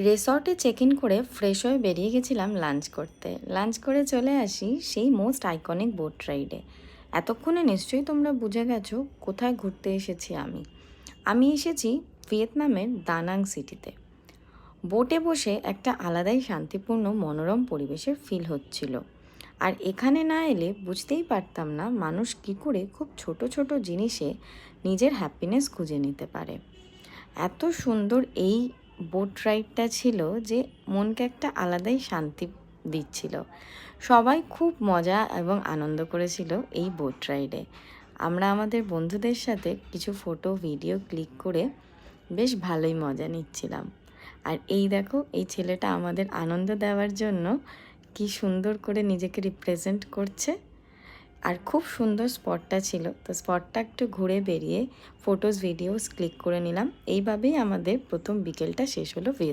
রিসর্টে check in করে fresh হয়ে বেরিয়ে গেছিলাম লাঞ্চ করতে। লাঞ্চ করে চলে আসি সেই মোস্ট আইকনিক বোট রাইডে। এতক্ষণে নিশ্চয়ই তোমরা বুঝে গেছো কোথায় ঘুরতে এসেছি আমি। আমি এসেছি ভিয়েতনামের দানাং সিটিতে। বোটে বসে একটা আলাদাই শান্তিপূর্ণ মনোরম পরিবেশের ফিল হচ্ছিল। আর এখানে না এলে বুঝতেই পারতাম না মানুষ কী করে খুব ছোট ছোট জিনিসে নিজের হ্যাপিনেস খুঁজে নিতে পারে। এত সুন্দর এই বোট রাইডটা ছিল যে মনকে একটা আলাদাই শান্তি দিচ্ছিল। সবাই খুব মজা এবং আনন্দ করেছিল এই বোট রাইডে। আমরা আমাদের বন্ধুদের সাথে কিছু ফটো ভিডিও ক্লিক করে বেশ ভালোই মজা নিচ্ছিলাম। আর এই দেখো, এই ছেলেটা আমাদের আনন্দ দেওয়ার জন্য কি সুন্দর করে নিজেকে রিপ্রেজেন্ট করছে। আর খুব সুন্দর স্পটটা ছিল, তো স্পটটা একটু ঘুরে বেরিয়ে ফটোস ভিডিওস ক্লিক করে নিলাম। এইভাবেই আমাদের প্রথম বিকেলটা শেষ হলো ভিয়েতনাম।